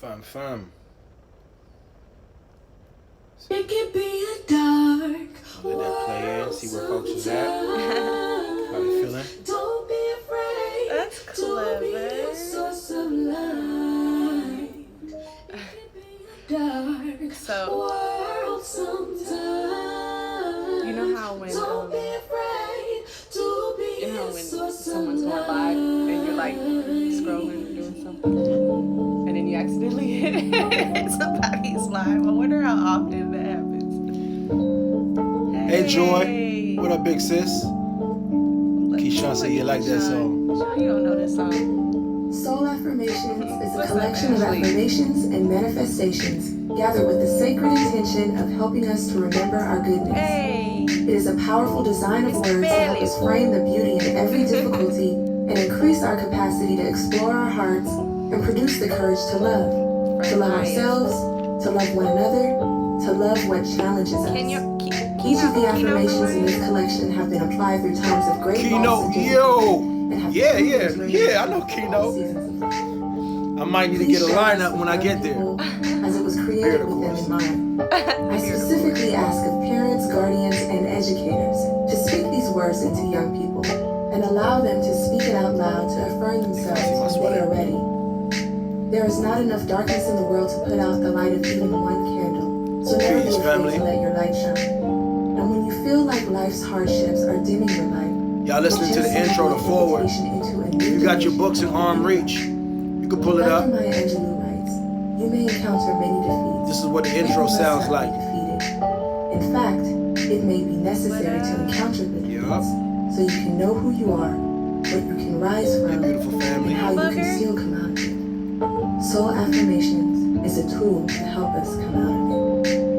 Fun. It can be a dark Let that play in, see where folks is at. How they feeling? Don't be afraid. That's clever. To be a source of light. It can be a dark world sometimes. You know how when Don't be afraid to be you know a when source someone's of going live and you're like scrolling doing something and then you accidentally hit somebody's live. I wonder how often that happens. Hey Joy, what up, big sis? Keyshawn said you like that song. Keyshawn, you don't know this song. SOL Affirmations is a What's collection up, of Ashley? affirmations and manifestations gathered with the sacred intention of helping us to remember our goodness. Hey. It is a powerful design of words to help us frame the beauty in every difficulty and increase our capacity to explore our hearts and produce the courage to love ourselves, to love one another, to love what challenges us. Each of the affirmations in this collection have been applied through times of great loss Keynote, and yo! and have Yeah, proven great I know in all Keynote. seasons of life. I might need to Please get a share this lineup when with I young get there. people, as it was Beard, created of with them course. in mind. I specifically ask of parents, guardians, and educators to speak these words into young people and allow them to speak it out loud to affirm themselves when they are ready. There is not enough darkness in the world to put out the light of even one candle, so never be Peace, afraid family. to let your light shine. And when you feel like life's hardships are dimming your light, Y'all listening to the intro to Forward. You got your books in arm reach. You can pull it up. Dr. Maya Angelou writes, you may encounter many defeats. This is what the but you intro must sounds not be like. defeated. In fact, it may be necessary to encounter the defeats so you can know who you are, what you can rise Hey, from, beautiful family. and how you can still come out of it. SOL Affirmations is a tool to help us come out of it.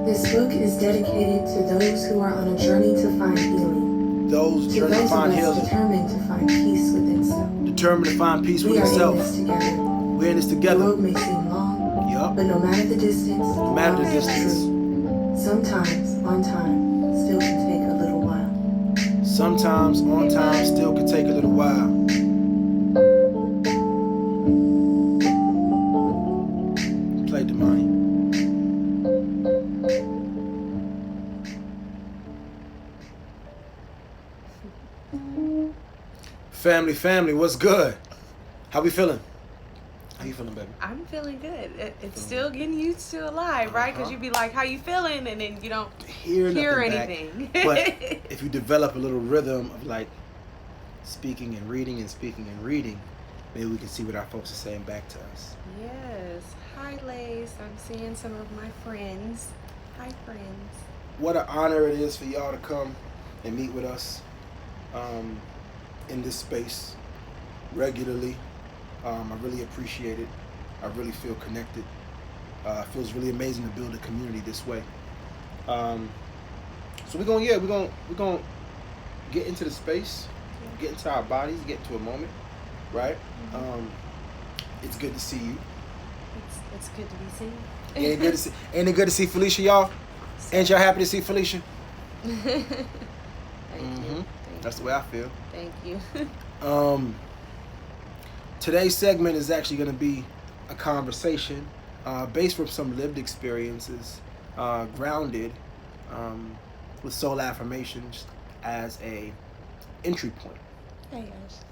This book is dedicated to those who are on a journey to find healing. Those To journey to those of find us healing. determined to find peace within self. Determined to find peace with We are in yourself. this together. We're in this The together. road may seem long, Yup. but no matter the distance, No matter the love is distance. true. Sometimes on time still can take a little while. Sometimes on time still can take a little while. Play Damani. Family, what's good? How we feeling? How you feeling, baby? I'm feeling good. It's still getting used to alive, right? Because you'd be like, how you feeling? And then you don't Hear nothing back. anything. But if you develop a little rhythm of like speaking and reading and speaking and reading, maybe we can see what our folks are saying back to us. Yes. Hi, Lace. I'm seeing some of my friends. Hi, friends. What an honor it is for y'all to come and meet with us in this space regularly. I really appreciate it. I really feel connected. It feels really amazing to build a community this way. So we're gonna get into the space, get into our bodies, get into a moment, right? Mm-hmm. It's good to see you. It's good to be seen. Ain't it good to see Felicia, y'all? Ain't y'all happy to see Felicia? Thank you. That's the way I feel. Thank you. Today's segment is actually going to be a conversation based from some lived experiences, grounded with SOL Affirmations as a entry point. Hey, Ashley.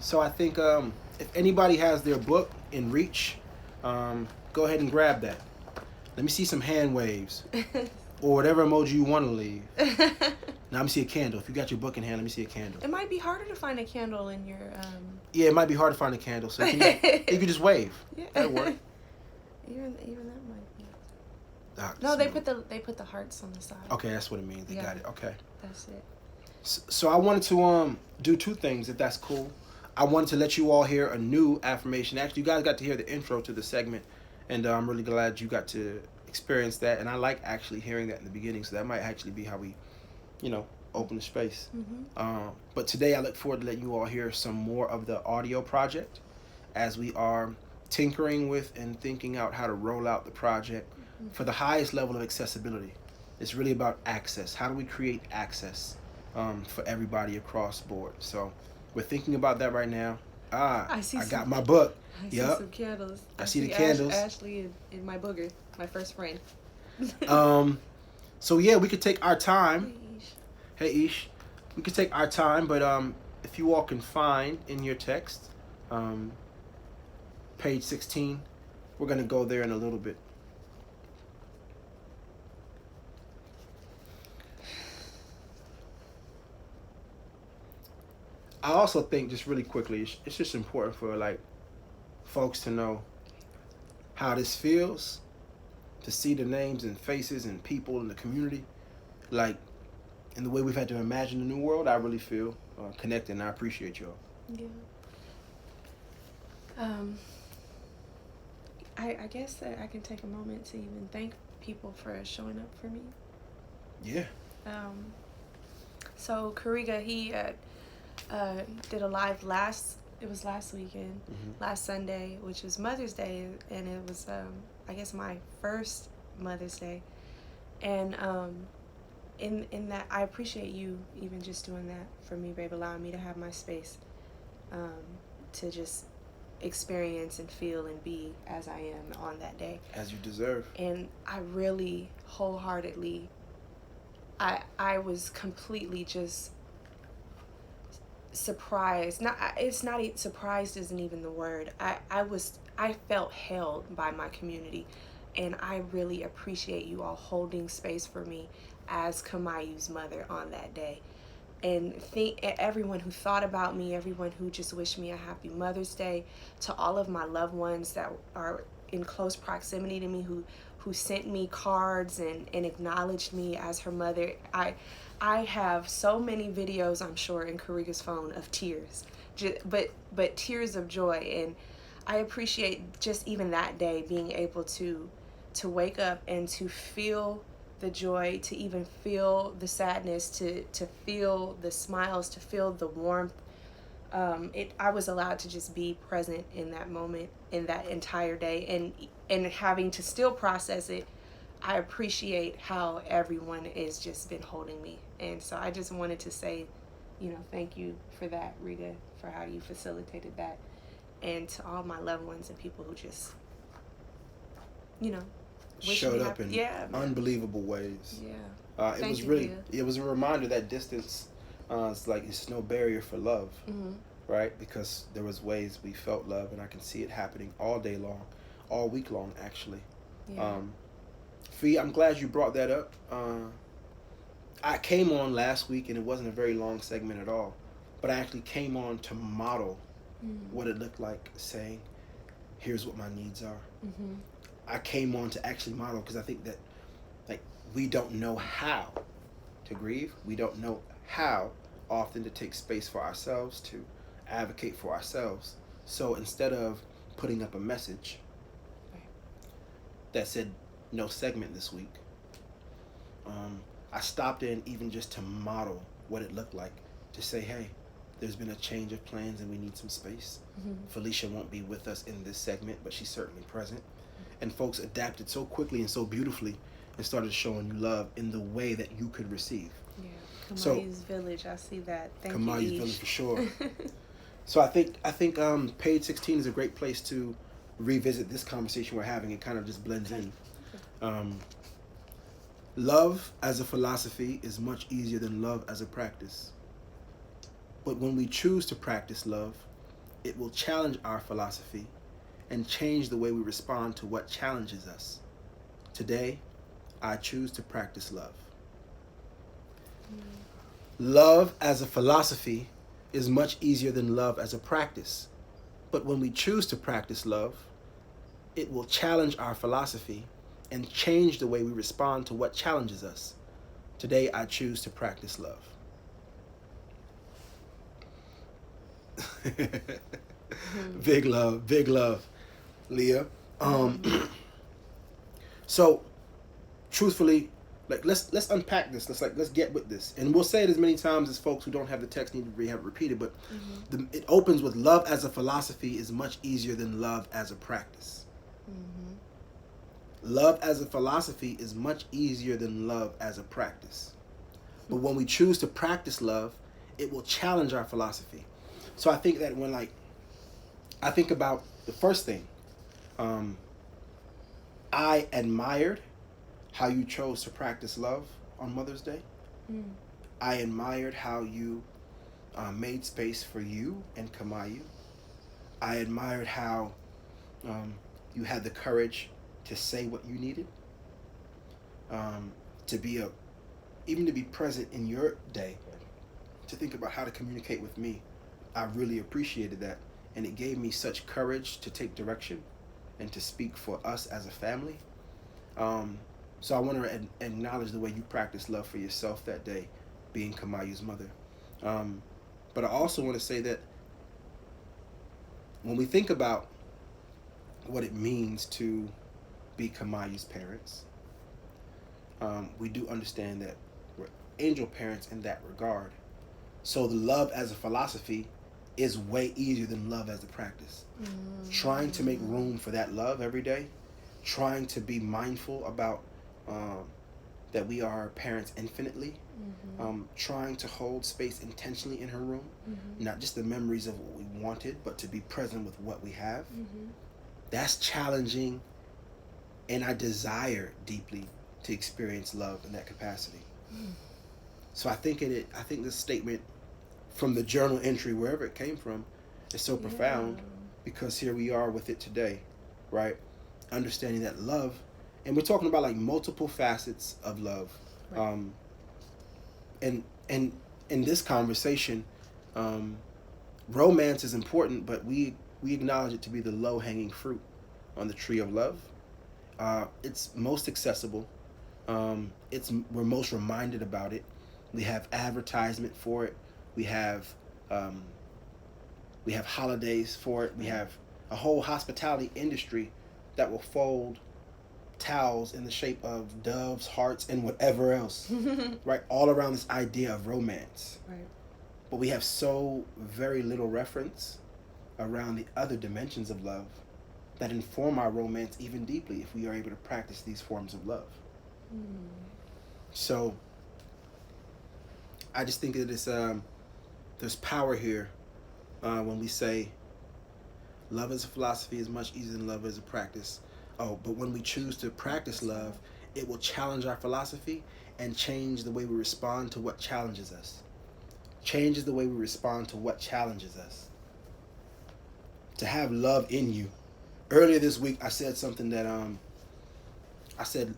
So I think if anybody has their book in reach, go ahead and grab that. Let me see some hand waves or whatever emoji you want to leave. Now let me see a candle. If you got your book in hand, let me see a candle. It might be harder to find a candle in your Yeah, it might be hard to find a candle, so you can just wave. Yeah. That'll work. Even that might be. Ah, No, they smell. put the hearts on the side. Okay, that's what it means. They Yeah. got it. Okay. That's it. So I wanted to do two things, if that's cool. I wanted to let you all hear a new affirmation. Actually, you guys got to hear the intro to the segment, and I'm really glad you got to experience that. And I like actually hearing that in the beginning, so that might actually be how we, open the space. Mm-hmm. But today I look forward to letting you all hear some more of the audio project as we are tinkering with and thinking out how to roll out the project for the highest level of accessibility. It's really about access. How do we create access for everybody across the board? So we're thinking about that right now. I see got my book. I see Yep. some candles. I see the candles. Ashley and my booger, my first friend. So yeah, we could take our time. Hey, Hey Ish. We could take our time, but if you all can find in your text, page 16, we're gonna go there in a little bit. I also think, just really quickly, it's just important for like folks to know how this feels, to see the names and faces and people in the community, like in the way we've had to imagine the new world. I really feel connected, and I appreciate y'all. Yeah. I guess that I can take a moment to even thank people for showing up for me. Yeah. So Kariga, he did a live last weekend, last Sunday, which was Mother's Day, and it was I guess my first Mother's Day, and in that I appreciate you even just doing that for me, babe, allowing me to have my space, to just experience and feel and be as I am on that day, As you deserve. and I really wholeheartedly, I was completely just surprised. Surprised isn't even the word. I felt held by my community, and I really appreciate you all holding space for me as Kamayu's mother on that day. And everyone who thought about me, everyone who just wished me a happy Mother's Day, to all of my loved ones that are in close proximity to me, who sent me cards and acknowledged me as her mother. I have so many videos, I'm sure, in Kariga's phone of tears, but tears of joy. And I appreciate just even that day being able to wake up and to feel the joy, to even feel the sadness, to feel the smiles, to feel the warmth. I was allowed to just be present in that moment, in that entire day, and having to still process it. I appreciate how everyone has just been holding me. And so I just wanted to say, thank you for that, Rita, for how you facilitated that. And to all my loved ones and people who just, Showed up in unbelievable ways. Yeah. It was it was a reminder that distance, it's no barrier for love, right? Because there was ways we felt love, and I can see it happening all day long, all week long, actually. Yeah. Fee, I'm glad you brought that up. I came on last week, and it wasn't a very long segment at all, but I actually came on to model what it looked like, saying, here's what my needs are. I came on to actually model, because I think that we don't know how to grieve. We don't know how often to take space for ourselves, to advocate for ourselves. So instead of putting up a message that said no segment this week, I stopped in even just to model what it looked like, to say, hey, there's been a change of plans and we need some space. Felicia won't be with us in this segment, but she's certainly present. And folks adapted so quickly and so beautifully and started showing you love in the way that you could receive. Yeah, Kamayu's Village, I see that. Thank you, Kamayu's Ish. Village for sure. So I think page 16 is a great place to revisit this conversation we're having. It kind of just blends in. Love as a philosophy is much easier than love as a practice. But when we choose to practice love, it will challenge our philosophy and change the way we respond to what challenges us. Today, I choose to practice love. Love as a philosophy is much easier than love as a practice. But when we choose to practice love, it will challenge our philosophy and change the way we respond to what challenges us. Today, I choose to practice love. Big love, Leah. So, truthfully, let's unpack this. Let's get with this, and we'll say it as many times as folks who don't have the text need to have it repeated. But it opens with love as a philosophy is much easier than love as a practice. Love as a philosophy is much easier than love as a practice. But when we choose to practice love, it will challenge our philosophy. So I think that when I think about the first thing. Um, I admired how you chose to practice love on Mother's Day. Mm. I admired how you made space for you and Kamayu. I admired how um, you had the courage to say what you needed, um, to be even to be present in your day, to think about how to communicate with me. I really appreciated that, and it gave me such courage to take direction and to speak for us as a family. Um, so I want to acknowledge the way you practiced love for yourself that day, being Kamayu's mother. Um, but I also want to say that when we think about what it means to be Kamayu's parents, we do understand that we're angel parents in that regard. So the love as a philosophy is way easier than love as a practice. Trying to make room for that love every day, trying to be mindful about that we are parents infinitely, trying to hold space intentionally in her room, not just the memories of what we wanted, but to be present with what we have. That's challenging, and I desire deeply to experience love in that capacity. So I think I think this statement from the journal entry, wherever it came from, is so profound, because here we are with it today, right? Understanding that love, and we're talking about like multiple facets of love. Right. And in this conversation, romance is important, but we acknowledge it to be the low hanging fruit on the tree of love. It's most accessible. We're most reminded about it. We have advertisement for it. We have holidays for it. We have a whole hospitality industry that will fold towels in the shape of doves, hearts, and whatever else, right? All around this idea of romance. Right. But we have so very little reference around the other dimensions of love that inform our romance even deeply if we are able to practice these forms of love. So I just think that there's power here when we say love as a philosophy is much easier than love as a practice. Oh, but when we choose to practice love, it will challenge our philosophy and change the way we respond to what challenges us. Changes the way we respond to what challenges us. To have love in you. Earlier this week, I said something that I said,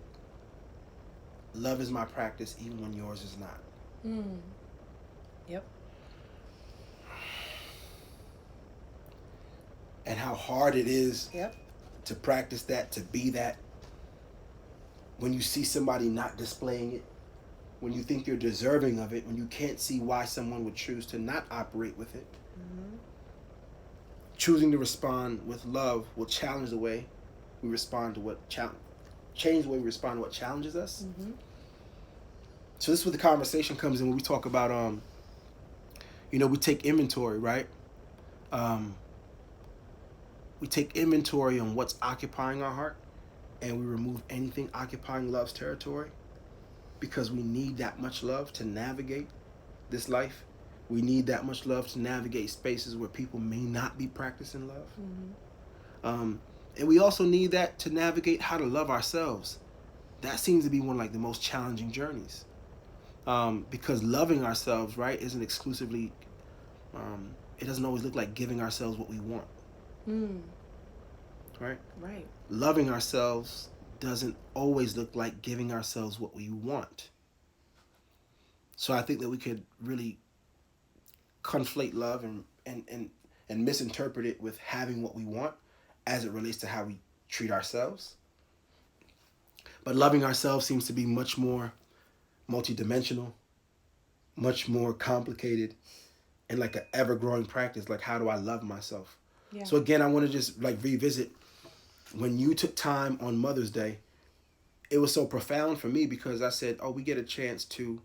love is my practice even when yours is not. Yep. And how hard it is Yep. to practice that, to be that. When you see somebody not displaying it, when you think you're deserving of it, when you can't see why someone would choose to not operate with it. Choosing to respond with love will challenge the way we respond to what change the way we respond to what challenges us. So this is where the conversation comes in, when we talk about we take inventory, right? We take inventory on what's occupying our heart, and we remove anything occupying love's territory, because we need that much love to navigate this life. We need that much love to navigate spaces where people may not be practicing love. And we also need that to navigate how to love ourselves. That seems to be one of like the most challenging journeys. Because loving ourselves, right, isn't exclusively, it doesn't always look like giving ourselves what we want. Right? Right. Loving ourselves doesn't always look like giving ourselves what we want. So I think that we could really conflate love and misinterpret it with having what we want as it relates to how we treat ourselves. But loving ourselves seems to be much more multidimensional, much more complicated, and like an ever-growing practice. Like, how do I love myself? Yeah. So again, I want to just like revisit when you took time on Mother's Day. It was so profound for me because I said, oh, we get a chance to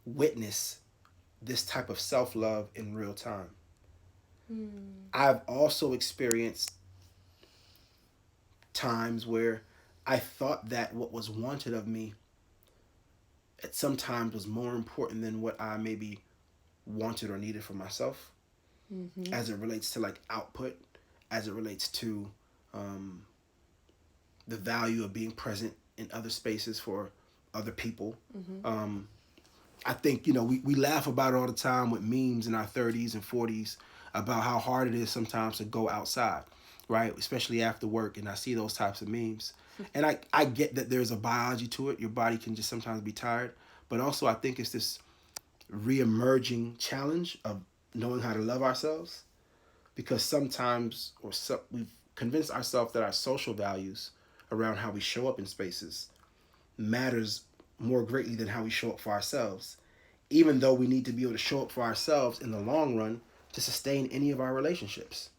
witness this type of self-love in real time. I've also experienced times where I thought that what was wanted of me at some times was more important than what I maybe wanted or needed for myself, as it relates to like output, as it relates to the value of being present in other spaces for other people. I think, we laugh about it all the time with memes in our 30s and 40s about how hard it is sometimes to go outside, right? Especially after work, and I see those types of memes. And I get that there's a biology to it. Your body can just sometimes be tired. But also I think it's this re-emerging challenge of knowing how to love ourselves, because sometimes we've convinced ourselves that our social values around how we show up in spaces matters more greatly than how we show up for ourselves, even though we need to be able to show up for ourselves in the long run to sustain any of our relationships.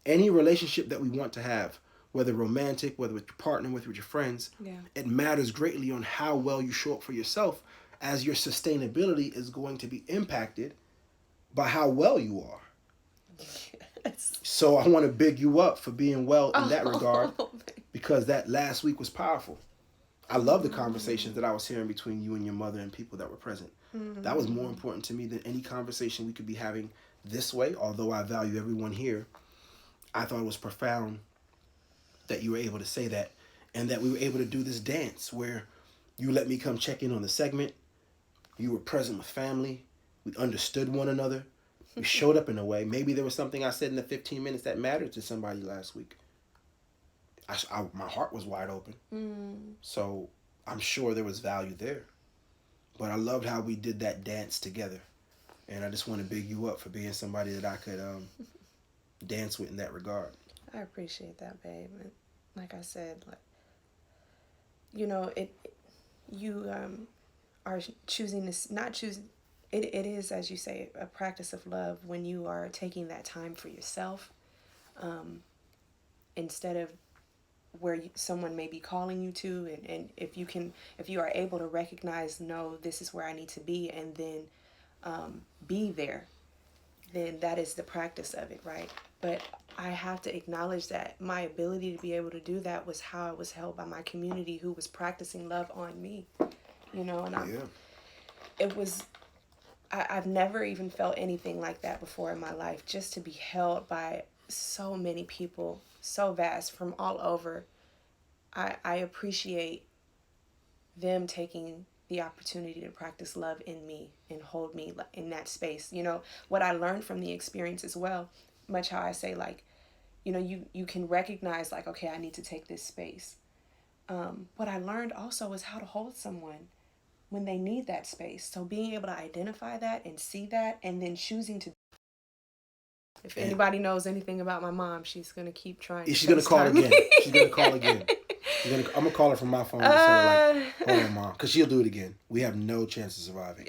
Any relationship that we want to have, whether romantic, whether with your partner, whether with your friends, it matters greatly on how well you show up for yourself, as your sustainability is going to be impacted by how well you are. Yes. So I want to big you up for being well in that regard, because that last week was powerful. I love the conversations that I was hearing between you and your mother and people that were present. That was more important to me than any conversation we could be having this way. Although I value everyone here, I thought it was profound that you were able to say that, and that we were able to do this dance where you let me come check in on the segment. You were present with family. We understood one another. We showed up in a way. Maybe there was something I said in the 15 minutes that mattered to somebody last week. My heart was wide open. So I'm sure there was value there. But I loved how we did that dance together. And I just want to big you up for being somebody that I could dance with in that regard. I appreciate that, babe. And like I said, you are choosing this, not choosing. It is, as you say, a practice of love when you are taking that time for yourself, instead of where someone may be calling you to, and if you are able to recognize, no, this is where I need to be, and then be there, then that is the practice of it, right? But I have to acknowledge that my ability to be able to do that was how I was held by my community, who was practicing love on me, and I've never even felt anything like that before in my life, just to be held by so many people, so vast, from all over. I appreciate them taking the opportunity to practice love in me and hold me in that space. What I learned from the experience as well, much how I say, you can recognize, okay, I need to take this space. What I learned also is how to hold someone when they need that space. So being able to identify that and see that, and then choosing to. If anybody knows anything about my mom, she's going to keep trying. She's going to call again. She's going to call again. I'm going to call her from my phone and tell her, hold on, Mom. Because she'll do it again. We have no chance of surviving.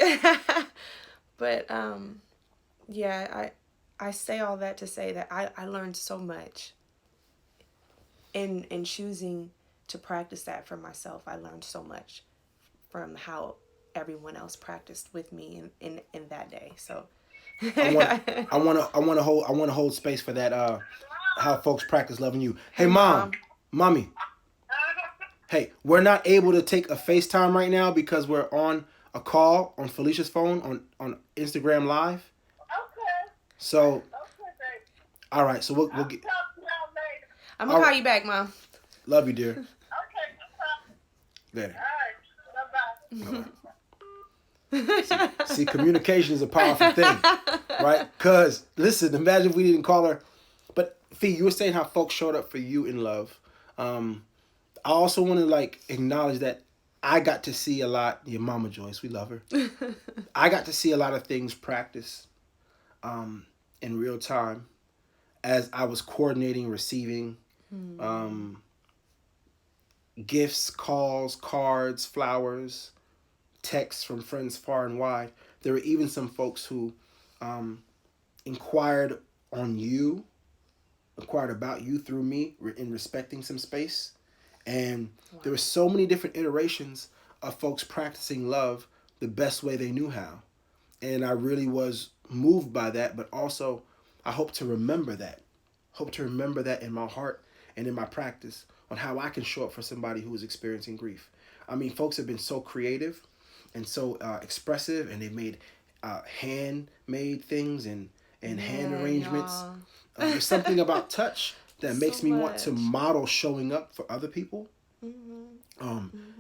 But, I say all that to say that I learned so much in choosing to practice that for myself. I learned so much from how everyone else practiced with me in that day. So I want to hold space for that. How folks practice loving you. Hey, Mommy. Hey, we're not able to take a FaceTime right now because we're on a call on Felicia's phone on Instagram Live. Okay. So. Okay, all right. So we'll get. I'm gonna call you back, Mom. Love you, dear. Okay, no problem. Later. All right. Bye-bye. See, communication is a powerful thing, right? Because, listen, imagine if we didn't call her. But, Fee, you were saying how folks showed up for you in love. I also want to, acknowledge that I got to see a lot. Your mama Joyce, we love her. I got to see a lot of things practice in real time as I was coordinating, receiving gifts, calls, cards, flowers, texts from friends far and wide. There were even some folks who inquired about you through me in respecting some space. And there were so many different iterations of folks practicing love the best way they knew how. And I really was moved by that, but also I hope to remember that. Hope to remember that in my heart and in my practice on how I can show up for somebody who is experiencing grief. I mean, folks have been so creative and so expressive, and they've made handmade things and hand arrangements. There's something about touch that makes me want to much. model showing up for other people.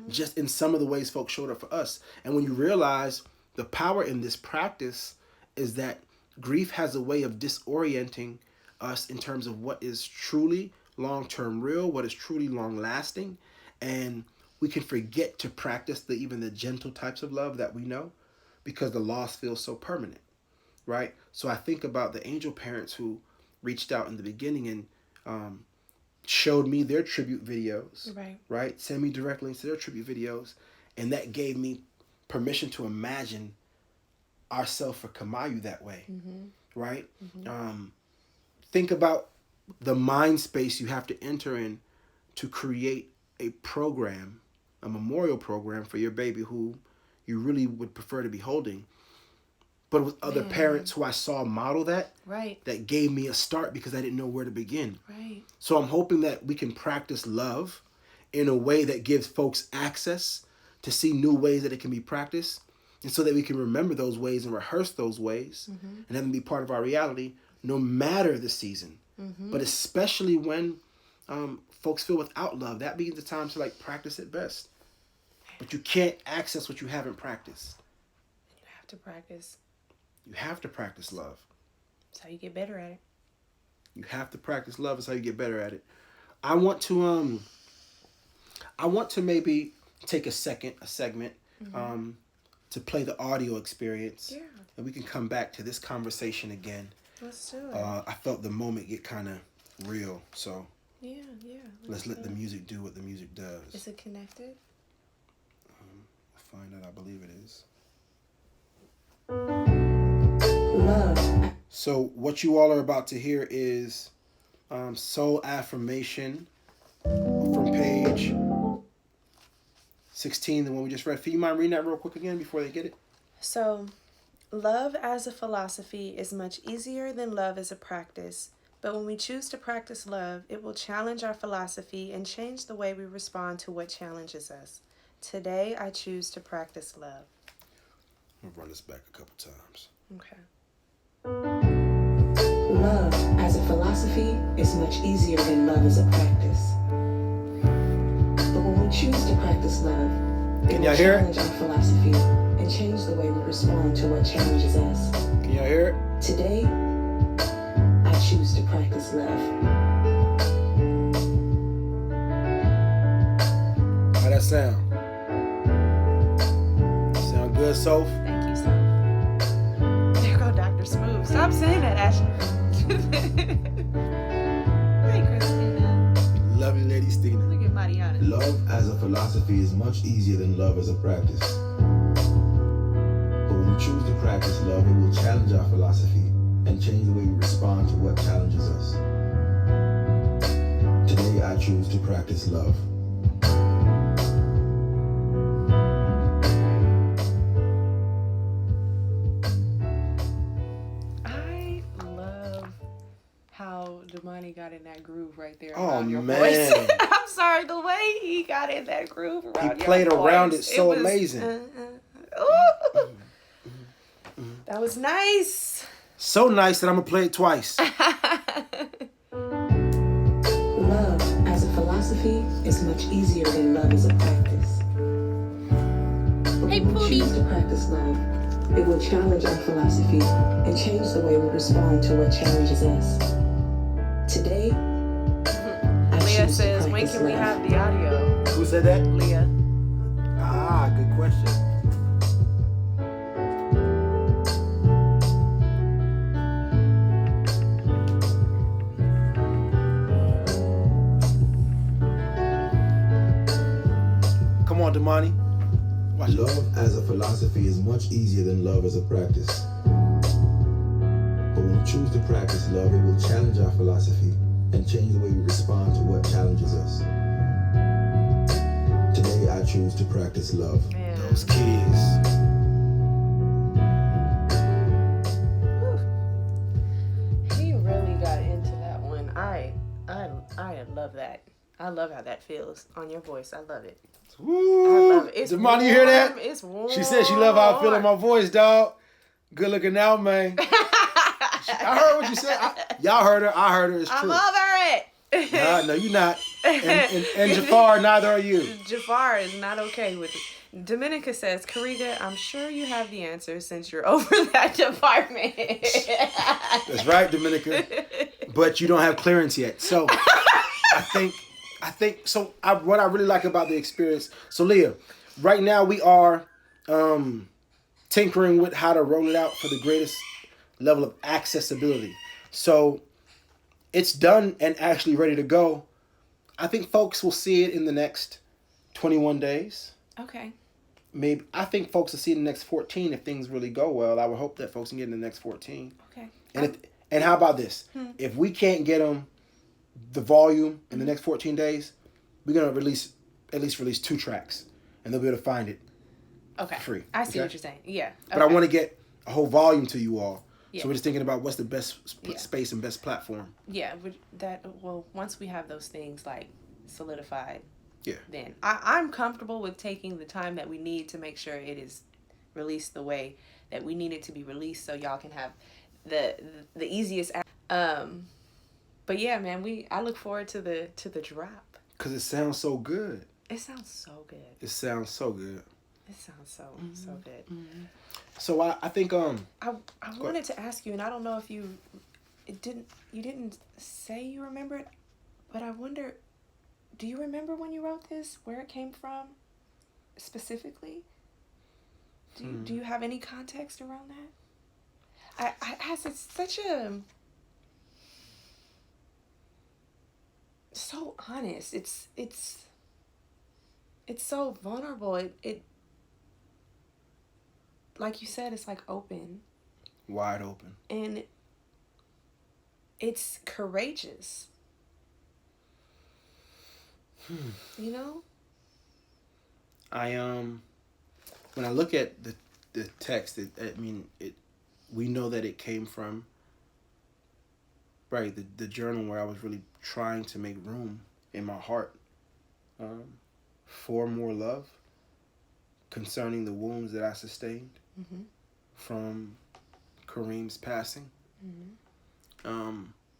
Just in some of the ways folks showed up for us. And when you realize the power in this practice is that grief has a way of disorienting us in terms of what is truly long-term real, what is truly long-lasting, and we can forget to practice even the gentle types of love that we know because the loss feels so permanent, right? So I think about the angel parents who reached out in the beginning and showed me their tribute videos, right? Send me direct links to their tribute videos, and that gave me permission to imagine ourselves for Kamayu that way, right? Think about the mind space you have to enter in to create a program, a memorial program for your baby who you really would prefer to be holding. But with other parents who I saw model that, that gave me a start because I didn't know where to begin. So I'm hoping that we can practice love in a way that gives folks access to see new ways that it can be practiced, and so that we can remember those ways and rehearse those ways and have them be part of our reality no matter the season. But especially when folks feel without love, that being the time to like practice it best. But you can't access what you haven't practiced. You have to practice. You have to practice love. That's how you get better at it. You have to practice love. That's how you get better at it. I want to maybe take a segment to play the audio experience. Yeah. And we can come back to this conversation again. Let's do it. I felt the moment get kind of real, so yeah. let's let the music do what the music does. Is it connected? I'll find out. I believe it is. Love. So what you all are about to hear is SOL Affirmation from page 16, the one we just read. Do you mind reading that real quick again before they get it? So, love as a philosophy is much easier than love as a practice. But when we choose to practice love, it will challenge our philosophy and change the way we respond to what challenges us. Today, I choose to practice love. I'll run this back a couple times. Okay. Love as a philosophy is much easier than love as a practice. But when we choose to practice love, it will challenge our philosophy and change the way we respond to what challenges us. Can y'all hear it? Today, I choose to practice love. How that sound? Sound good, Soph? Thank you, son. There go Dr. Smooth. Stop saying that, Ashley. Hey, Christina. Lovely lady Stina. Look at Mariana. Love as a philosophy is much easier than love as a practice. But when we choose to practice love, it will challenge our philosophy and change the way we respond to what challenges us. Today, I choose to practice love. I love how Damani got in that groove right there. Oh, around your man. voice. I'm sorry, the way he got in that groove around He your played around voice. it so was, amazing. Ooh. That was nice. So nice that I'm going to play it twice. Love as a philosophy is much easier than love as a practice. But when we choose to practice love, it will challenge our philosophy and change the way we respond to what challenges us. Today, I Leah choose says, to when practice can we love. have the audio? Who said that? Leah. Ah, good question. Come on, Damani. Watch it. Love as a philosophy is much easier than love as a practice. But when we choose to practice love, it will challenge our philosophy and change the way we respond to what challenges us. Today, I choose to practice love. Man. Those kids. He really got into that one. I love that. I love how that feels on your voice. I love it. Woo. I love it. It's Damani, you hear that? warm. It's warm. She said she love how I feel in my voice, dog. Good looking out, man. I heard what you said. Y'all heard her. I heard her. It's true. I'm over it. No, you're not. And Jafar, neither are you. Jafar is not okay with it. Dominica says, Kariga, I'm sure you have the answer since you're over that department. That's right, Dominica. But you don't have clearance yet. So I think so. What I really like about the experience. So Leah, right now we are tinkering with how to roll it out for the greatest level of accessibility. So it's done and actually ready to go. I think folks will see it in the next 21 days. Okay. Maybe I think folks will see it in the next 14 if things really go well. I would hope that folks can get in the next 14. Okay. And how about this? If we can't get them the volume in the next 14 days, we're gonna at least release 2 tracks, and they'll be able to find it. Okay. Free. I see what you're saying. Yeah. But I want to get a whole volume to you all. Yeah. So we're just thinking about what's the best space and best platform. Yeah. Once we have those things like solidified. Yeah. Then I'm comfortable with taking the time that we need to make sure it is released the way that we need it to be released, so y'all can have the easiest. But yeah, man, I look forward to the drop. Cause it sounds so good. It sounds so good. It sounds so good. It sounds so good. Mm-hmm. So I think I wanted to ask you, and I don't know if you didn't say you remember it, but I wonder. Do you remember when you wrote this? Where it came from, specifically? Do you have any context around that? It's such a so honest. It's so vulnerable. It like you said, it's like open, wide open, and it's courageous. You know? When I look at the text, we know that it came from, right, the journal where I was really trying to make room in my heart for more love concerning the wounds that I sustained from Kareem's passing.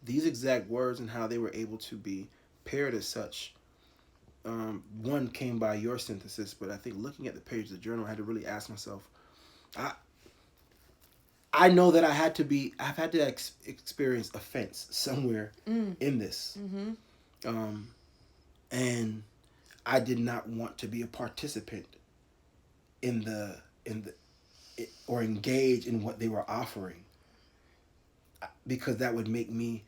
These exact words and how they were able to be paired as such. One came by your synthesis, but I think looking at the page of the journal, I had to really ask myself, I know that I've had to experience offense somewhere in this. And I did not want to be a participant or engage in what they were offering, because that would make me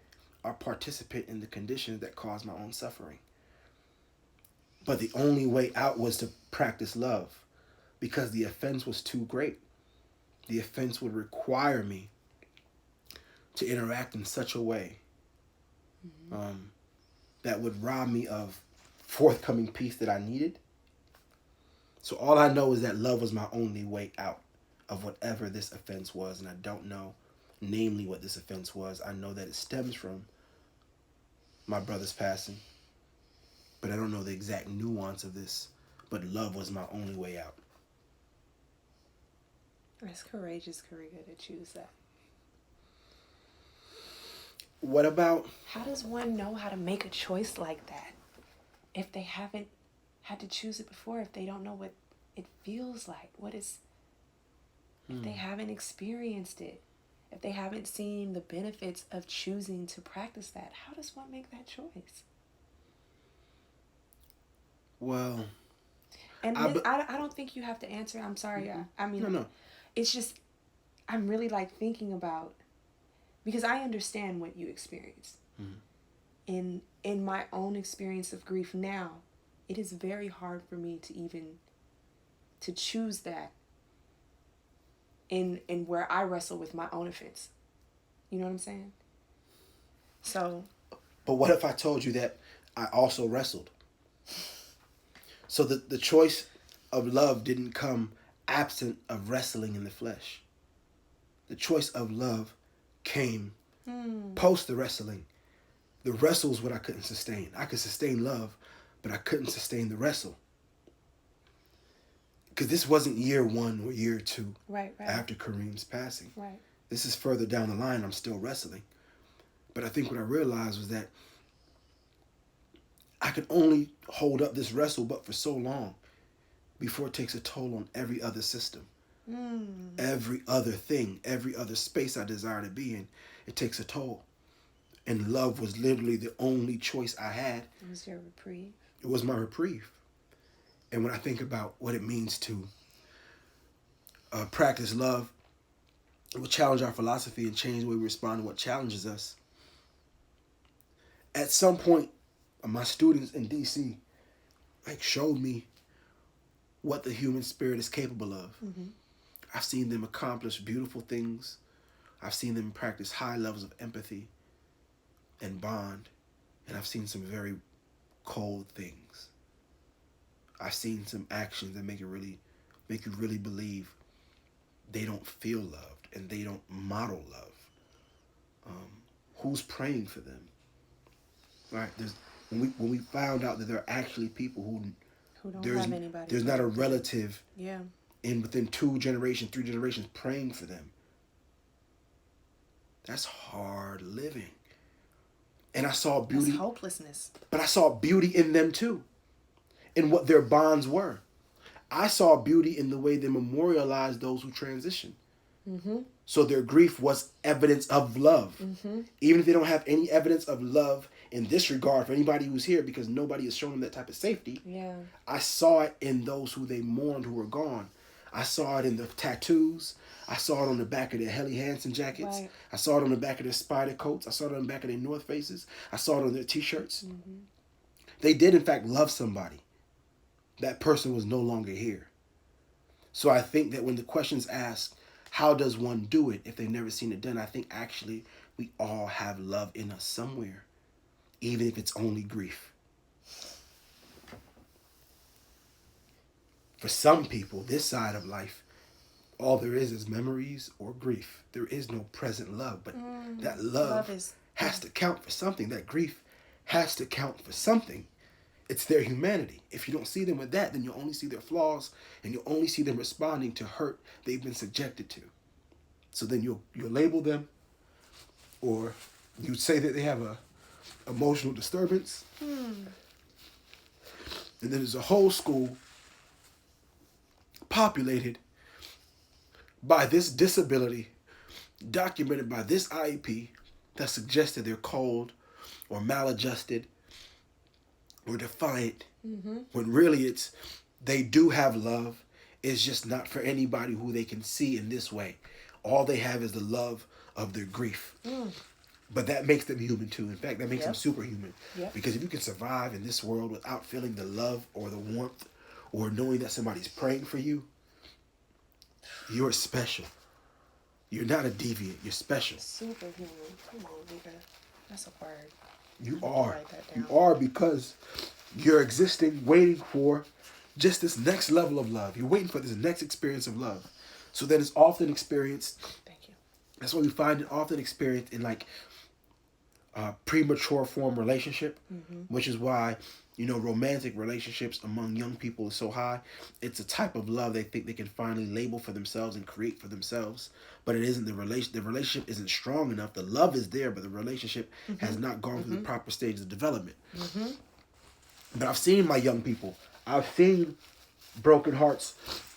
a participant in the conditions that caused my own suffering. But the only way out was to practice love, because the offense was too great. The offense would require me to interact in such a way that would rob me of forthcoming peace that I needed. So all I know is that love was my only way out of whatever this offense was, and I don't know namely what this offense was. I know that it stems from my brother's passing, but I don't know the exact nuance of this. But love was my only way out. That's courageous, Kariga, to choose that. What about... How does one know how to make a choice like that if they haven't had to choose it before, if they don't know what it feels like, if they haven't experienced it, if they haven't seen the benefits of choosing to practice that? How does one make that choice? Well, and I don't think you have to answer. I'm sorry. I mean, no. It's just, I'm really like thinking about, because I understand what you experienced. In my own experience of grief now, it is very hard for me to choose that in where I wrestle with my own offense. You know what I'm saying? So. But what if I told you that I also wrestled? So the choice of love didn't come absent of wrestling in the flesh. The choice of love came post the wrestling. The wrestle is what I couldn't sustain. I could sustain love, but I couldn't sustain the wrestle. Because this wasn't year 1 or year 2 right. after Kareem's passing. Right. This is further down the line. I'm still wrestling. But I think what I realized was that I can only hold up this wrestle but for so long before it takes a toll on every other system. Every other thing, every other space I desire to be in, it takes a toll. And love was literally the only choice I had. It was your reprieve. It was my reprieve. And when I think about what it means to practice love, it will challenge our philosophy and change the way we respond to what challenges us. At some point, my students in DC showed me what the human spirit is capable of. I've seen them accomplish beautiful things. I've seen them practice high levels of empathy and bond. And I've seen some very cold things. I've seen some actions that make you really believe they don't feel loved and they don't model love. Who's praying for them? Right? When we found out that there are actually people who don't have anybody. There's not a relative. Yeah. Within 2 generations, 3 generations, praying for them. That's hard living. And I saw beauty. That's hopelessness. But I saw beauty in them too. In what their bonds were. I saw beauty in the way they memorialized those who transitioned. So their grief was evidence of love. Even if they don't have any evidence of love in this regard for anybody who's here, because nobody has shown them that type of safety. Yeah. I saw it in those who they mourned who were gone. I saw it in the tattoos. I saw it on the back of their Helly Hansen jackets. Right. I saw it on the back of their Spider coats. I saw it on the back of their North Faces. I saw it on their T-shirts. They did, in fact, love somebody. That person was no longer here. So I think that when the question's asked, how does one do it if they've never seen it done? I think actually we all have love in us somewhere, even if it's only grief. For some people, this side of life, all there is memories or grief. There is no present love, but that love has to count for something. That grief has to count for something. It's their humanity. If you don't see them with that, then you'll only see their flaws and you'll only see them responding to hurt they've been subjected to. So then you'll label them, or you say that they have a emotional disturbance. And then there's a whole school populated by this disability, documented by this IEP, that suggests that they're cold or maladjusted or defiant, when really they do have love. It's just not for anybody who they can see in this way. All they have is the love of their grief. But that makes them human too. In fact, that makes them superhuman. Because if you can survive in this world without feeling the love or the warmth or knowing that somebody's praying for you, you're special. You're not a deviant. You're special. Superhuman. Come on, nigga. That's a word. You are. You are, because you're existing, waiting for just this next level of love. You're waiting for this next experience of love. So that it's often experienced. Thank you. That's why we find it often experienced in premature form relationship, which is why, romantic relationships among young people is so high. It's a type of love they think they can finally label for themselves and create for themselves. But it isn't the relationship isn't strong enough. The love is there, but the relationship has not gone through the proper stages of development. But I've seen my young people. I've seen broken hearts.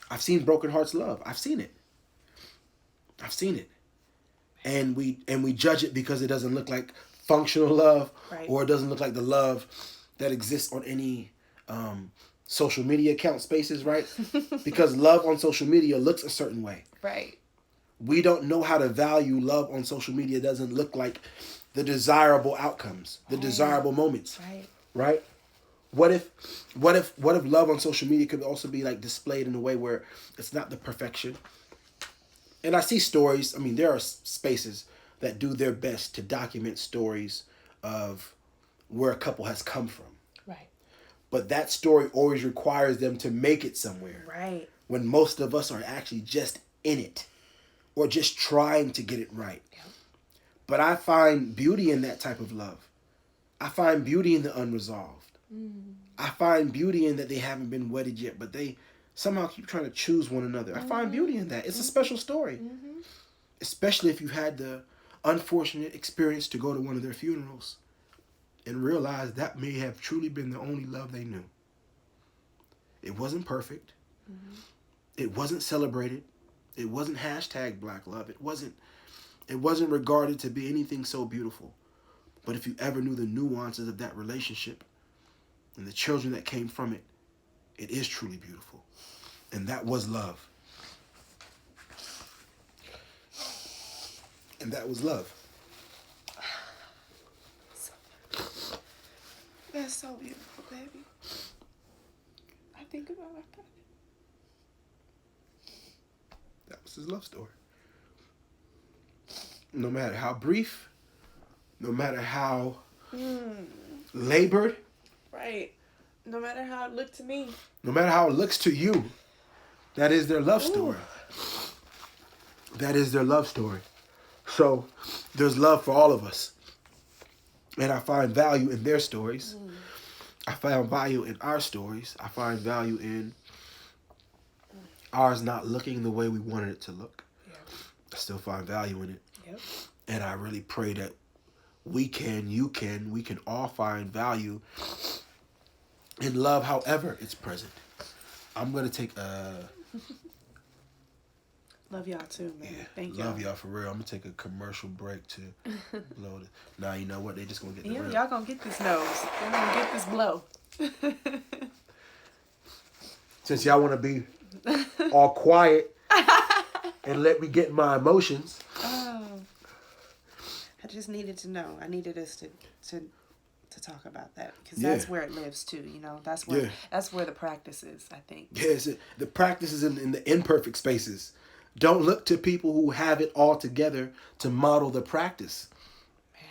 I've seen broken hearts love. I've seen it. And we judge it because it doesn't look like functional love, or it doesn't look like the love that exists on any social media account spaces, right? Because love on social media looks a certain way. Right. We don't know how to value love on social media. It doesn't look like the desirable outcomes, the desirable moments. Right? What if love on social media could also be displayed in a way where it's not the perfection? And I see stories. I mean, there are spaces that do their best to document stories of where a couple has come from. Right. But that story always requires them to make it somewhere. Right. When most of us are actually just in it or just trying to get it right. Yep. But I find beauty in that type of love. I find beauty in the unresolved. I find beauty in that they haven't been wedded yet, but they somehow keep trying to choose one another. I find beauty in that. It's a special story. especially if you had the unfortunate experience to go to one of their funerals and realize that may have truly been the only love they knew. It wasn't perfect. Mm-hmm. It wasn't celebrated. It wasn't hashtag Black love. It wasn't regarded to be anything so beautiful. But if you ever knew the nuances of that relationship and the children that came from it, it is truly beautiful. And that was love. And that was love. That's so beautiful, baby. I think about that. That was his love story. No matter how brief, no matter how labored. Right. No matter how it looked to me. No matter how it looks to you, that is their love story. That is their love story. So there's love for all of us. And I find value in their stories. I find value in our stories. I find value in ours not looking the way we wanted it to look. Yep. I still find value in it. Yep. And I really pray that we can all find value in love however it's present. I'm going to take love y'all too, man. Yeah, Thank y'all. Love y'all for real. I'm going to take a commercial break to blow it. Now, you know what? They just going to get the real. Y'all going to get this nose. Y'all going to get this blow. Since y'all want to be all quiet and let me get my emotions. Oh. I just needed to know. I needed us to talk about that because that's where it lives too. You know, that's where the practice is, I think. Yes, the practice is in the imperfect spaces. Don't look to people who have it all together to model the practice. Man.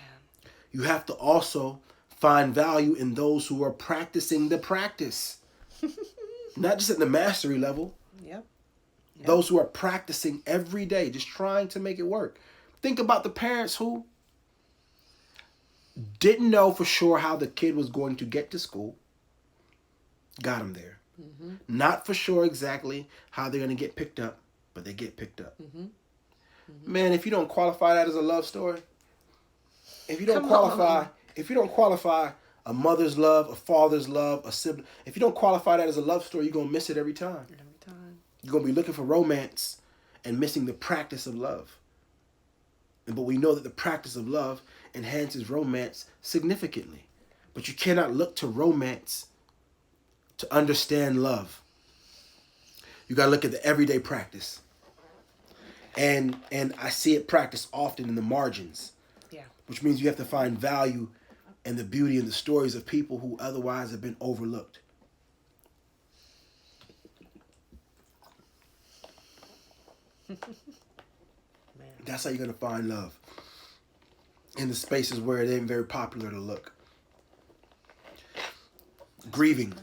You have to also find value in those who are practicing the practice. Not just at the mastery level. Yep. Those who are practicing every day, just trying to make it work. Think about the parents who didn't know for sure how the kid was going to get to school. Got him there. Mm-hmm. Not for sure exactly how they're going to get picked up, but they get picked up. Mm-hmm. Mm-hmm. Man, if you don't qualify that as a love story, if you don't qualify a mother's love, a father's love, a sibling, if you don't qualify that as a love story, you're going to miss it every time. Every time. You're going to be looking for romance and missing the practice of love. But we know that the practice of love enhances romance significantly. But you cannot look to romance to understand love. You got to look at the everyday practice. And I see it practiced often in the margins. Yeah. Which means you have to find value in the beauty and the stories of people who otherwise have been overlooked. That's how you're going to find love. In the spaces where it ain't very popular to look. Grieving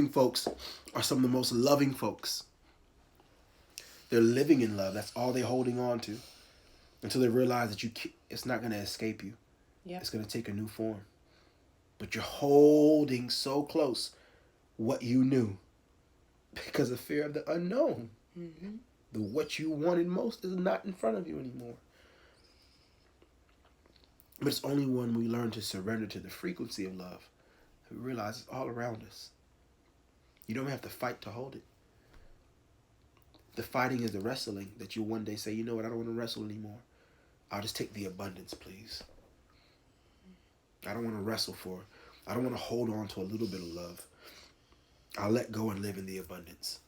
folks are some of the most loving folks. They're living in love. That's all they're holding on to. Until they realize that it's not going to escape you. Yep. It's going to take a new form. But you're holding so close what you knew. Because of fear of the unknown. Mm-hmm. What you wanted most is not in front of you anymore. But it's only when we learn to surrender to the frequency of love that we realize it's all around us. You don't have to fight to hold it. The fighting is the wrestling that you one day say, you know what, I don't want to wrestle anymore. I'll just take the abundance, please. I don't want to wrestle I don't want to hold on to a little bit of love. I'll let go and live in the abundance.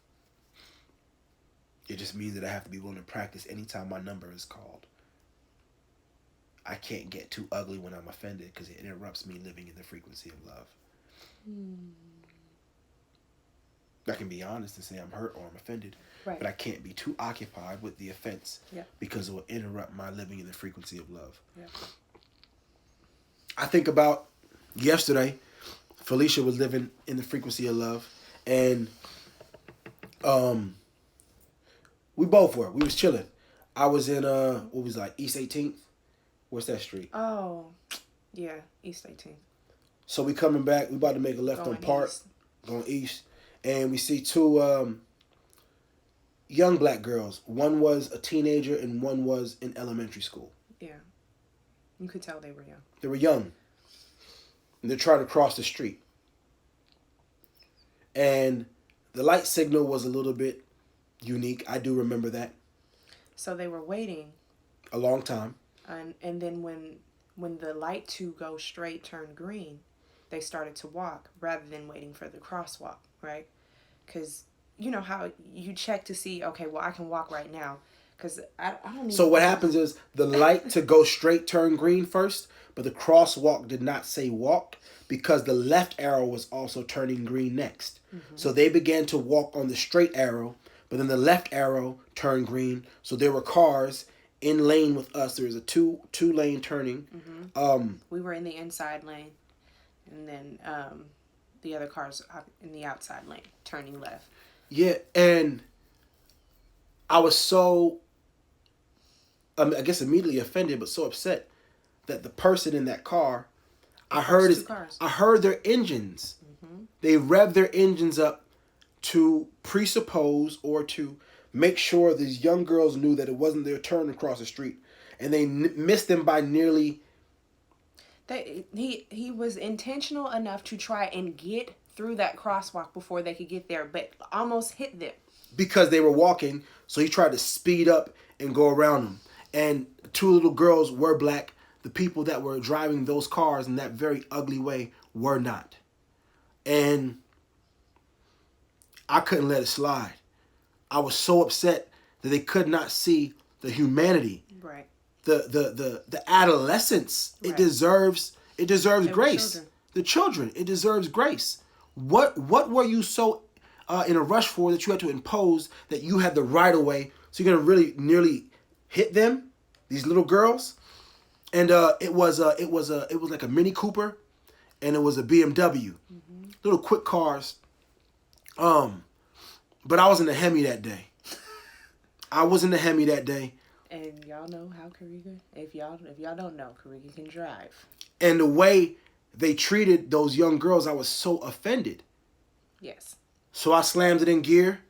It just means that I have to be willing to practice anytime my number is called. I can't get too ugly when I'm offended because it interrupts me living in the frequency of love. I can be honest and say I'm hurt or I'm offended, right. But I can't be too occupied with the offense because it will interrupt my living in the frequency of love. Yeah. I think about yesterday, Felicia was living in the frequency of love, and we both were. We was chilling. I was in East 18th. What's that street? Oh, yeah, East 18th. So we coming back. We about to make a left on Park, going east, and we see two young black girls. One was a teenager and one was in elementary school. Yeah. You could tell they were young. They were young. And they're trying to cross the street. And the light signal was a little bit unique. I do remember that. So they were waiting. A long time. And then when the light to go straight turned green, they started to walk rather than waiting for the crosswalk, right? Because you know how you check to see, okay, well, I can walk right now. Because I don't even... So what happens is the light to go straight turned green first, but the crosswalk did not say walk because the left arrow was also turning green next. Mm-hmm. So they began to walk on the straight arrow, but then the left arrow turned green. So there were cars in lane with us. There was a two lane turning. Mm-hmm. We were in the inside lane, and then the other cars in the outside lane turning left. Yeah, and I was so, I guess, immediately offended, but so upset that the person in that car, I heard their engines. Mm-hmm. They revved their engines up to presuppose or to make sure these young girls knew that it wasn't their turn to cross the street, and they missed them by nearly. He was intentional enough to try and get through that crosswalk before they could get there, but almost hit them. Because they were walking, so he tried to speed up and go around them. And two little girls were black. The people that were driving those cars in that very ugly way were not. And I couldn't let it slide. I was so upset that they could not see the humanity. Right. The adolescence. Right. It deserves grace. The children. It deserves grace. What were you so in a rush for that you had to impose that you had the right of way? So you're gonna really nearly hit them, these little girls, and it was like a Mini Cooper, and it was a BMW, mm-hmm. Little quick cars. But I was in the Hemi that day. And y'all know how Kariga. If y'all don't know, Kariga can drive. And the way they treated those young girls, I was so offended. Yes. So I slammed it in gear,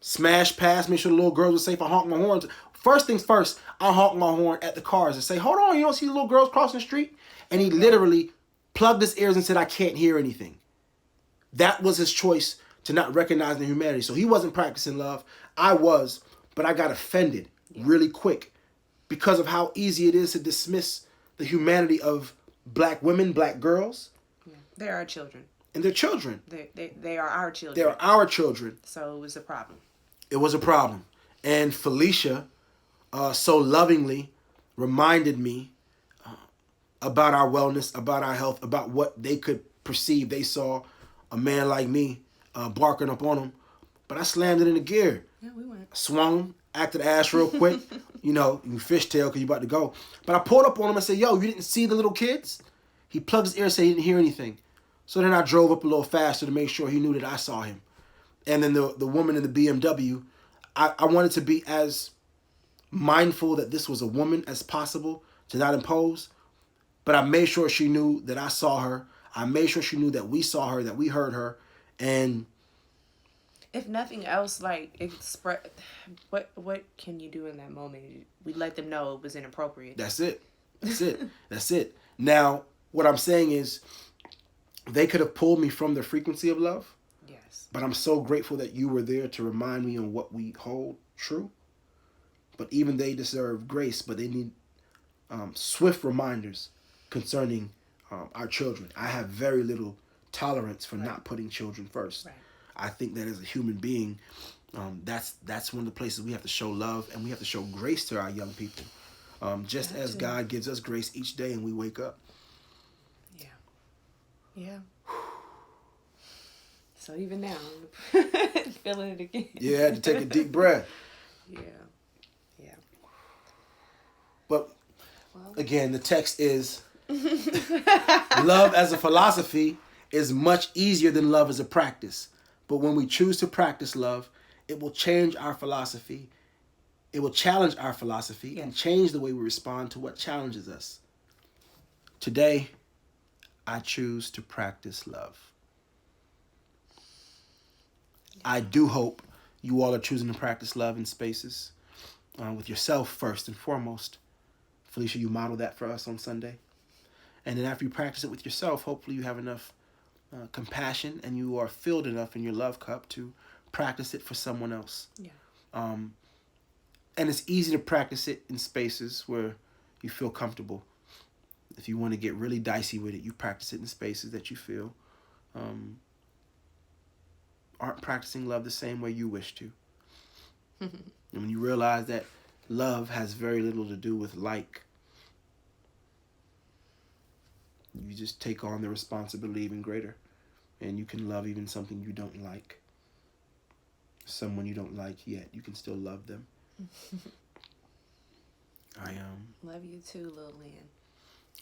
smashed past, made sure the little girls were safe. I honked my horns. First things first, I honked my horn at the cars and say, hold on, you don't see the little girls crossing the street? And he literally plugged his ears and said, I can't hear anything. That was his choice to not recognize the humanity. So he wasn't practicing love. I was, but I got offended really quick because of how easy it is to dismiss the humanity of black women, black girls. Yeah. They're our children. And they're children. They are our children. They are our children. So it was a problem. It was a problem. And Felicia so lovingly reminded me about our wellness, about our health, about what they could perceive. They saw a man like me barking up on them. But I slammed it into gear. Yeah, we went. Swung, acted ass real quick. You fishtail because you about to go. But I pulled up on him and said, yo, you didn't see the little kids? He plugged his ear and said he didn't hear anything. So then I drove up a little faster to make sure he knew that I saw him. And then the woman in the BMW, I wanted to be as mindful that this was a woman as possible to not impose. But I made sure she knew that I saw her. I made sure she knew that we saw her, that we heard her. And if nothing else, what can you do in that moment? We let them know it was inappropriate. That's it. Now, what I'm saying is they could have pulled me from the frequency of love. Yes. But I'm so grateful that you were there to remind me on what we hold true. But even they deserve grace, but they need swift reminders concerning our children. I have very little tolerance for not putting children first. Right. I think that as a human being, that's one of the places we have to show love and we have to show grace to our young people. Just as God gives us grace each day and we wake up. Yeah. Yeah. So even now, I'm feeling it again. Yeah, I had to take a deep breath. Yeah. But again, the text is love as a philosophy is much easier than love as a practice. But when we choose to practice love, it will change our philosophy. It will challenge our philosophy and change the way we respond to what challenges us. Today, I choose to practice love. I do hope You all are choosing to practice love in spaces with yourself first and foremost. Felicia, you model that for us on Sunday. And then after you practice it with yourself, hopefully you have enough compassion and you are filled enough in your love cup to practice it for someone else. Yeah. And it's easy to practice it in spaces where you feel comfortable. If you want to get really dicey with it, you practice it in spaces that you feel aren't practicing love the same way you wish to. And when you realize that love has very little to do with like, you just take on the responsibility even greater. And you can love even something you don't like. Someone you don't like yet, you can still love them. Love you too, Lil Lynn.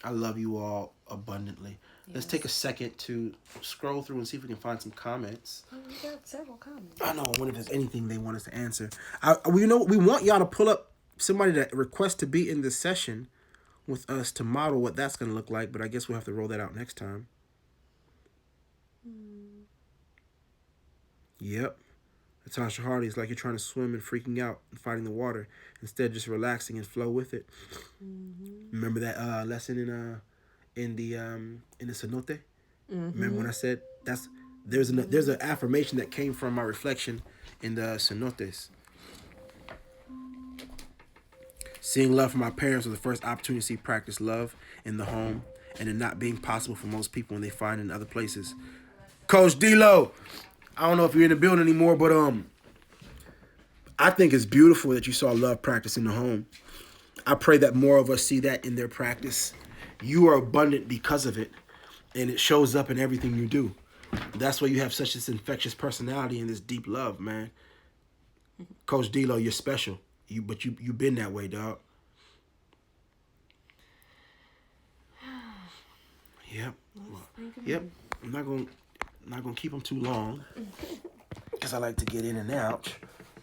I love you all abundantly. Yes. Let's take a second to scroll through and see if we can find some comments. Oh, we got several comments. I know. I wonder if there's anything they want us to answer. We want y'all to pull up somebody that requests to be in this session with us to model what that's going to look like. But I guess we'll have to roll that out next time. Yep. Natasha Hardy, it's like you're trying to swim and freaking out and fighting the water instead just relaxing and flow with it. Remember that lesson in the cenote? Remember when I said there's an affirmation that came from my reflection in the cenotes. Seeing love from my parents was the first opportunity to see practice love in the home, and it not being possible for most people when they find it in other places. Coach D-Lo, I don't know if you're in the building anymore, but I think it's beautiful that you saw love practice in the home. I pray that more of us see that in their practice. You are abundant because of it, and it shows up in everything you do. That's why you have such this infectious personality and this deep love, man. Coach D-Lo, you're special. But you've been that way, dog. Yep. Yep. I'm not gonna keep them too long because I like to get in and out.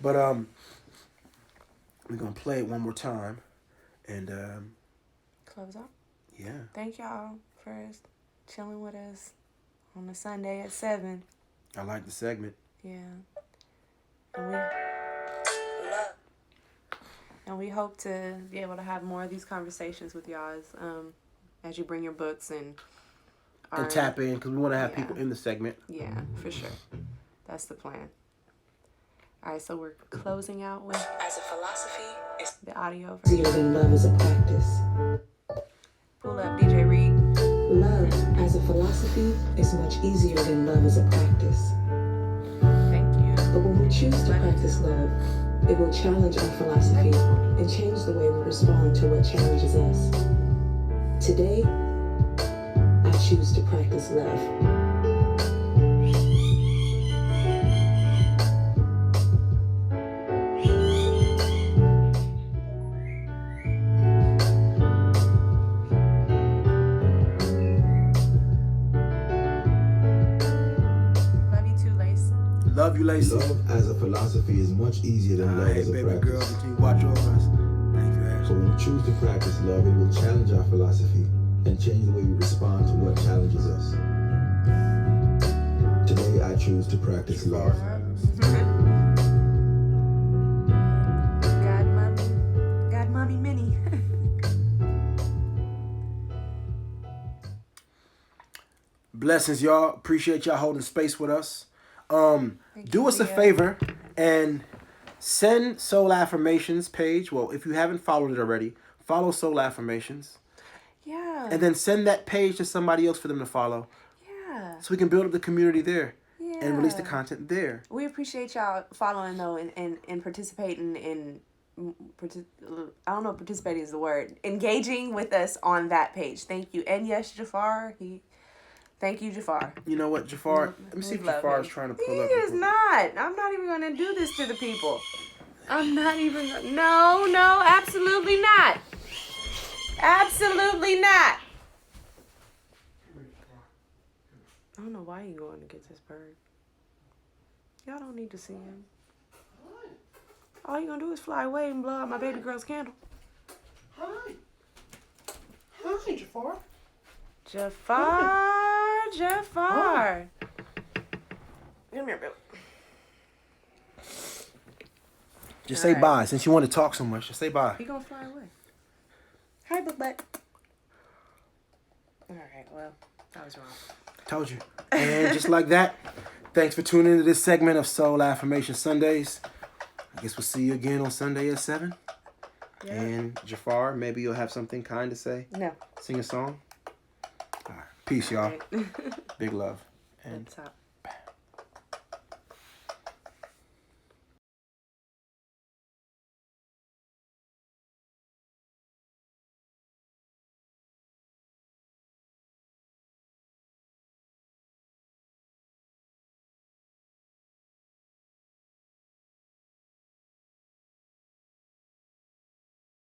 But we're gonna play it one more time and Close up. Yeah. Thank y'all for chilling with us on a Sunday at 7. I like the segment. Yeah. And we hope to be able to have more of these conversations with y'all as you bring your books and tap in, because we want to have people in the segment. Yeah, for sure. That's the plan. All right, so we're closing out with As a philosophy, it's the audio easier version. than love as a practice. Pull up, DJ Reed. Love as a philosophy is much easier than love as a practice. Thank you. But when we choose to practice love, it will challenge our philosophy and change the way we respond to what challenges us. Today, I choose to practice love. Love you, Lacey. Love as a philosophy is much easier than love Hey, as a baby practice. girl, continue to watch over us. Thank you, Ashley. So when we choose to practice love, it will challenge our philosophy and change the way we respond to what challenges us. Today, I choose to practice love. God, mommy, Minnie. Blessings, y'all. Appreciate y'all holding space with us. Do us a favor and send SOL Affirmations page. Well, if you haven't followed it already, follow SOL Affirmations. Yeah. And then send that page to somebody else for them to follow. Yeah. So we can build up the community there. Yeah. And release the content there. We appreciate y'all following though and participating in I don't know if participating is the word. Engaging with us on that page. Thank you. And yes, Jafar, thank you, Jafar. You know what, Jafar? Let me see if Jafar is trying to pull up. He is not. I'm not even going to do this to the people. I'm not even. No, absolutely not. Absolutely not. I don't know why you going to get this bird. Y'all don't need to see him. All you going to do is fly away and blow out my baby girl's candle. Hi. Hi, Jafar. Jafar. Come here, Bill. Just say bye. Since you want to talk so much, just say bye. He gonna fly away. Hi, book butt. All right, well, I was wrong. Told you. And just like that, thanks for tuning into this segment of SOL Affirmation Sundays. I guess we'll see you again on Sunday at 7. Yeah. And Jafar, maybe you'll have something kind to say? No. Sing a song? All right. Peace, y'all. Big love. And Up top.